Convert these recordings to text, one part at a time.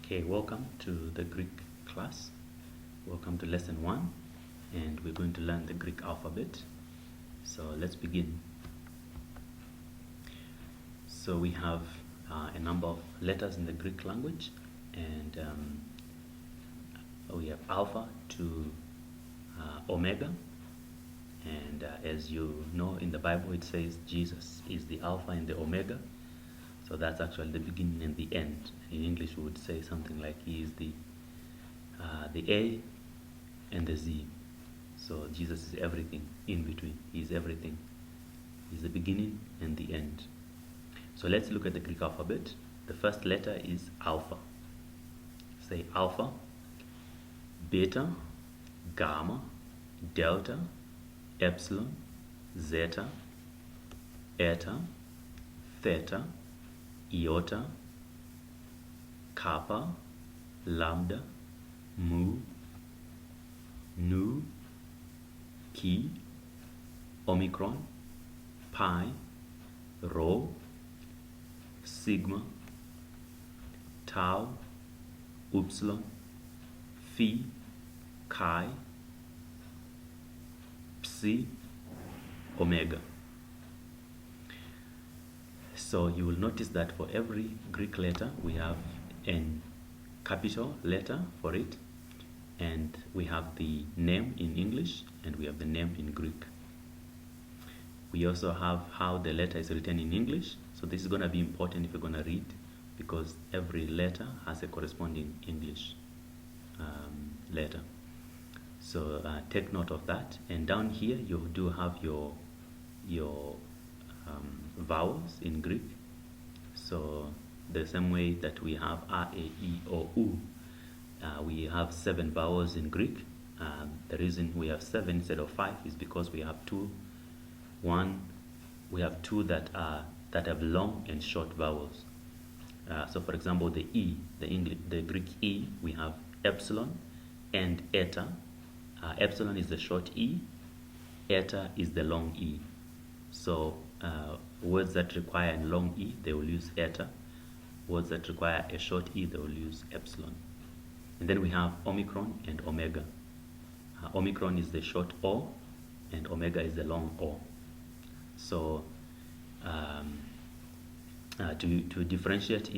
Okay, welcome to the Greek class. Welcome to lesson 1, and we're going to learn the Greek alphabet. So let's begin. So we have a number of letters in the Greek language, and we have alpha to omega. And as you know, in the Bible it says Jesus is the alpha and the omega. So that's actually the beginning and the end. In English, we would say something like he is the A and the Z. So Jesus is everything in between. He is everything. He is the beginning and the end. So let's look at the Greek alphabet. The first letter is alpha. Say alpha, beta, gamma, delta, epsilon, zeta, eta, theta, iota, kappa, lambda, mu, nu, chi, omicron, pi, rho, sigma, tau, upsilon, phi, chi, psi, omega. So you will notice that for every Greek letter we have a capital letter for it, and we have the name in English and we have the name in Greek. We also have how the letter is written in English. So this is going to be important if you're going to read, because every letter has a corresponding English letter. So take note of that. And down here you do have your vowels in Greek. So the same way that we have A, E, I, O, U, we have 7 vowels in Greek. The reason we have 7 instead of 5 is because we have two that have long and short vowels. So for example, the E, the Greek E, we have epsilon and eta. Epsilon is the short E, eta is the long E. So words that require a long E, they will use eta. Words that require a short E, they will use epsilon. And then we have omicron and omega. Omicron is the short O, and omega is the long O. So to differentiate,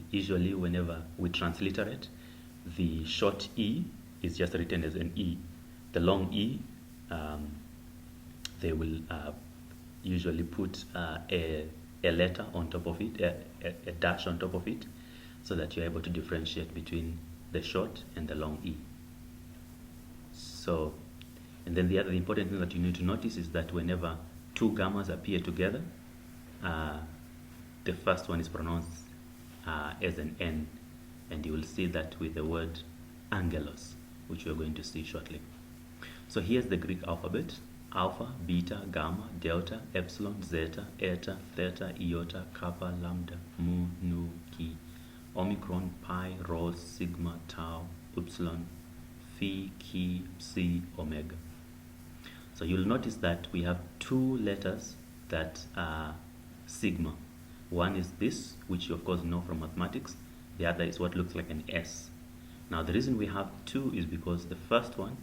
usually whenever we transliterate, the short E is just written as an E. The long E, they will usually put a letter on top of it, a dash on top of it, so that you're able to differentiate between the short and the long E. So, and then the other important thing that you need to notice is that whenever two gammas appear together, the first one is pronounced as an N, and you will see that with the word angelos, which we're going to see shortly. So here's the Greek alphabet: alpha, beta, gamma, delta, epsilon, zeta, eta, theta, iota, kappa, lambda, mu, nu, chi, omicron, pi, rho, sigma, tau, upsilon, phi, chi, psi, omega. So you'll notice that we have 2 letters that are sigma. One is this, which you of course know from mathematics. The other is what looks like an S. Now the reason we have 2 is because the first one,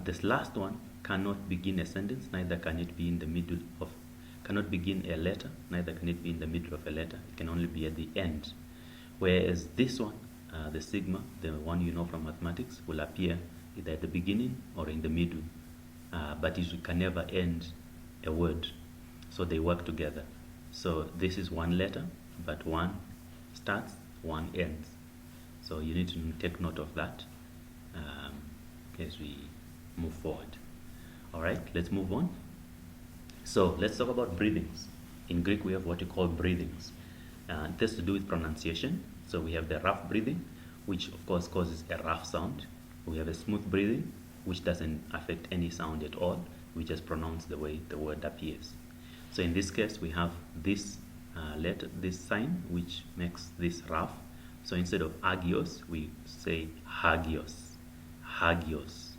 this last one, cannot begin a sentence, neither can it be in the middle of, cannot begin a letter, neither can it be in the middle of a letter. It can only be at the end. Whereas this one, the sigma, the one you know from mathematics, will appear either at the beginning or in the middle, but it can never end a word. So they work together. So this is one letter, but one starts, one ends. So you need to take note of that as we move forward. All right, let's move on. So let's talk about breathings. In Greek, we have what you call breathings. It has to do with pronunciation. So we have the rough breathing, which of course causes a rough sound. We have a smooth breathing, which doesn't affect any sound at all. We just pronounce the way the word appears. So in this case, we have this letter, this sign, which makes this rough. So instead of agios, we say hagios, hagios.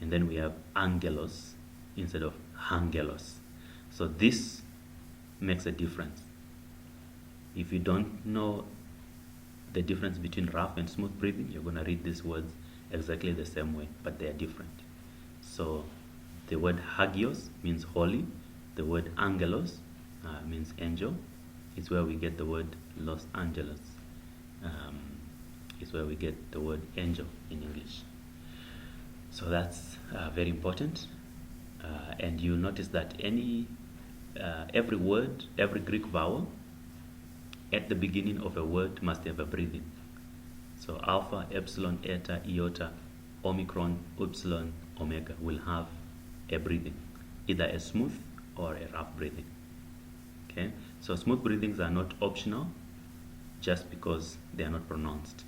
And then we have angelos instead of angelos. So this makes a difference. If you don't know the difference between rough and smooth breathing, you're going to read these words exactly the same way, but they are different. So the word hagios means holy. The word angelos means angel. It's where we get the word Los Angeles. It's where we get the word angel in English. So that's very important. And you notice that every word, every Greek vowel at the beginning of a word must have a breathing. So alpha, epsilon, eta, iota, omicron, upsilon, omega will have a breathing, either a smooth or a rough breathing. Okay, so smooth breathings are not optional just because they are not pronounced.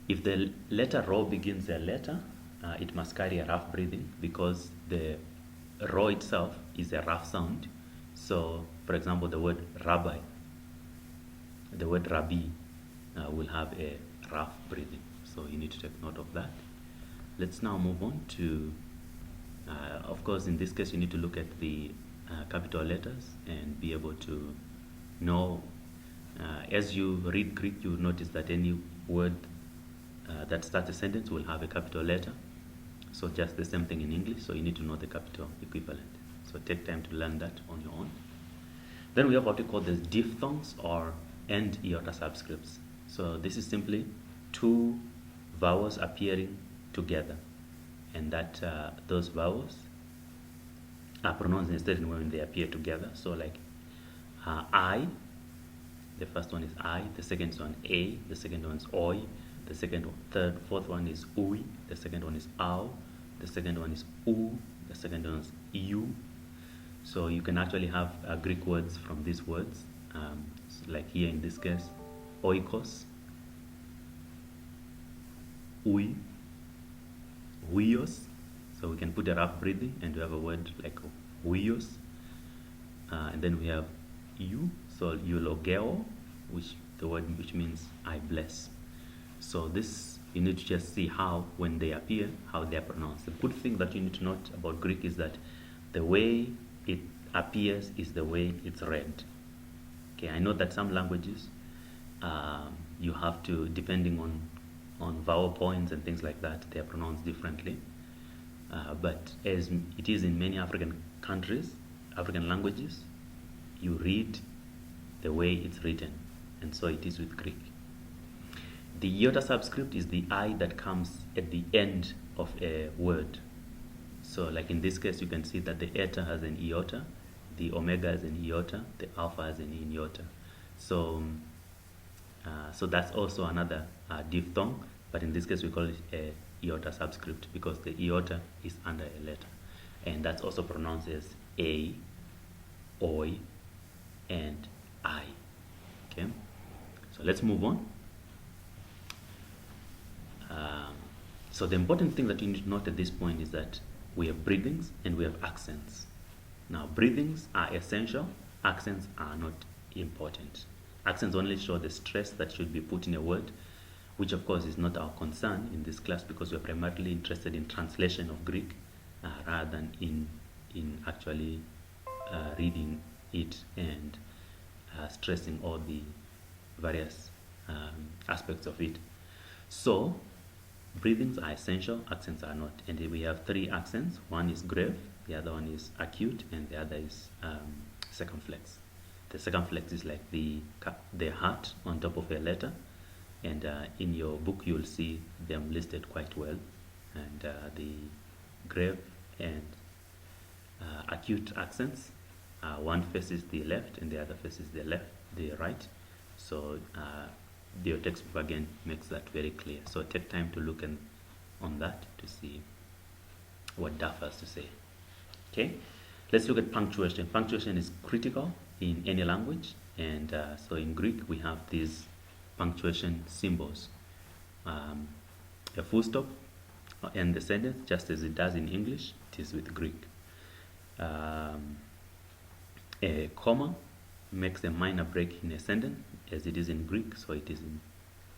If the letter rho begins a letter, it must carry a rough breathing because the rho itself is a rough sound. So, for example, the word rabbi, the word rabbi will have a rough breathing. So you need to take note of that. Let's now move on to, of course, in this case, you need to look at the capital letters and be able to know. As you read Greek, you notice that any word that starts a sentence will have a capital letter. So just the same thing in English, so you need to know the capital equivalent. So take time to learn that on your own. Then we have what we call the diphthongs or end iota subscripts. So this is simply two vowels appearing together, and that those vowels are pronounced in a certain way when they appear together. So like I, the first one is I, the second one A, the second one is Oi, the fourth one is Ui, the second one is Au, the second one is U, the second one is U. So you can actually have Greek words from these words, like here in this case, oikos, ui, huios. So we can put a rough breathing and we have a word like huios. And then we have you, so eulogeo, which means I bless. So this, you need to just see how, when they appear, how they are pronounced. The good thing that you need to note about Greek is that the way it appears is the way it's read. Okay, I know that some languages you have to, depending on vowel points and things like that, they are pronounced differently. But as it is in many African countries, African languages, you read the way it's written, and so it is with Greek. The iota subscript is the I that comes at the end of a word. So like in this case, you can see that the eta has an iota, the omega has an iota, the alpha has an iota. So that's also another diphthong, but in this case we call it a iota subscript because the iota is under a letter, and that's also pronounced as A, Oi, and I. Okay, so let's move on. So the important thing that you need to note at this point is that we have breathings and we have accents. Now, breathings are essential, accents are not important. Accents only show the stress that should be put in a word, which of course is not our concern in this class because we're primarily interested in translation of Greek rather than in actually reading it and stressing all the various aspects of it. So, breathings are essential, accents are not. And we have three accents. One is grave, the other one is acute, and the other is circumflex. The circumflex is like the heart on top of a letter, and in your book you'll see them listed quite well. And the grave and acute accents, one faces the left and the other faces the right. So the textbook again makes that very clear. So take time to look on that to see what Duff has to say. Okay, let's look at punctuation. Punctuation is critical in any language, and so in Greek we have these punctuation symbols. A full stop and the sentence, just as it does in English, it is with Greek. A comma makes a minor break in a sentence, as it is in Greek, so it is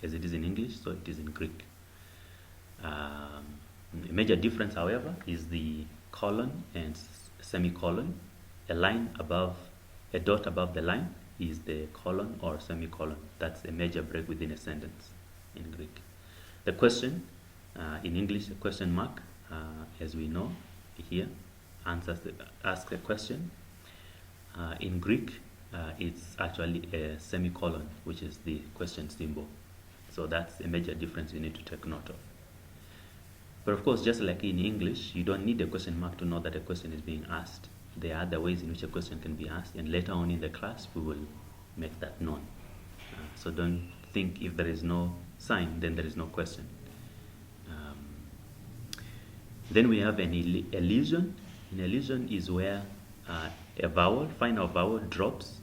as it is in English, so it is in Greek. A major difference, however, is the colon and semicolon. A dot above the line is the colon or semicolon. That's a major break within a sentence in Greek. The question, in English, a question mark, as we know here, asks a question. In Greek, it's actually a semicolon, which is the question symbol. So that's a major difference you need to take note of. But of course, just like in English, you don't need a question mark to know that a question is being asked. There are other ways in which a question can be asked, and later on in the class, we will make that known. So don't think if there is no sign, then there is no question. Then we have an elision. An elision is where a vowel, final vowel, drops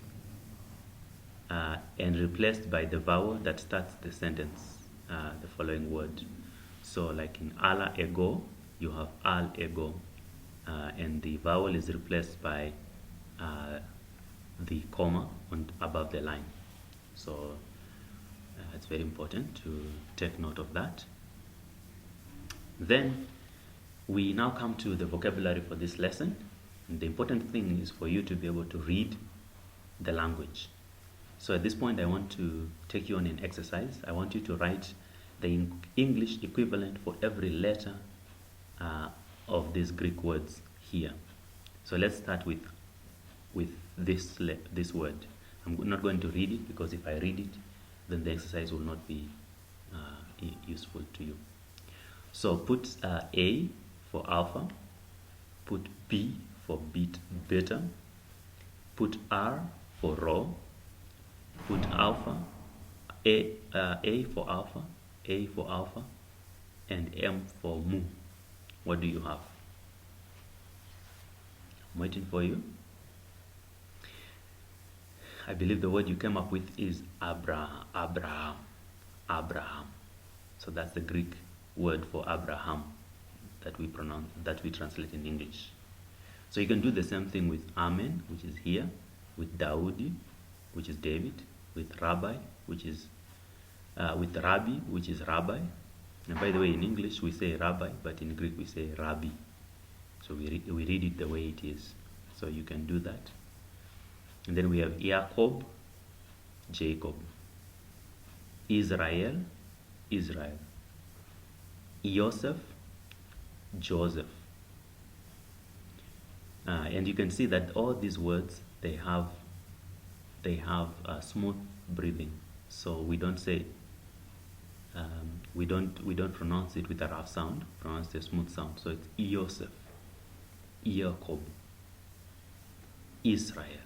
and replaced by the vowel that starts the sentence, the following word. So like in ala ego, you have al ego, and the vowel is replaced by the comma above the line. So it's very important to take note of that. Then we now come to the vocabulary for this lesson. And the important thing is for you to be able to read the language. So at this point, I want to take you on an exercise. I want you to write the English equivalent for every letter of these Greek words here. So let's start with this word. I'm not going to read it, because if I read it, then the exercise will not be useful to you. So put A for alpha, put B for beta, put R for rho, put alpha, A for alpha, A for alpha, and M for mu. What do you have? I'm waiting for you. I believe the word you came up with is Abraham. So that's the Greek word for Abraham that we translate in English. So you can do the same thing with Amen, which is here, with Daudi, which is David, with Rabbi, which is with Rabbi, which is Rabbi. And by the way, in English we say Rabbi, but in Greek we say Rabbi. So we read it the way it is. So you can do that. And then we have Jacob, Jacob, Israel, Israel, Joseph, Joseph. And you can see that all these words, they have smooth breathing. So we don't say we don't pronounce it with a rough sound. Pronounce the smooth sound. So it's Joseph, Jacob, Israel,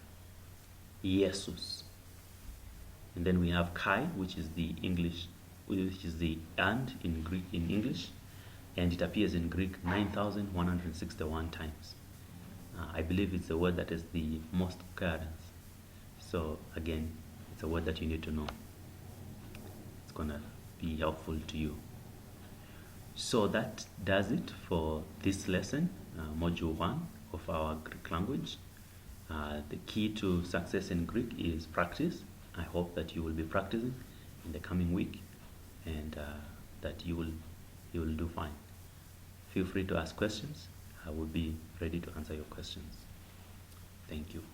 Jesus. And then we have Kai, which is the English, which is the and in Greek, in English, and it appears in Greek 9,161 times. I believe it's a word that is the most occurrence. So again, it's a word that you need to know. It's gonna be helpful to you. So that does it for this lesson, module 1 of our Greek language. The key to success in Greek is practice. I hope that you will be practicing in the coming week, and that you will do fine. Feel free to ask questions. I will be ready to answer your questions. Thank you.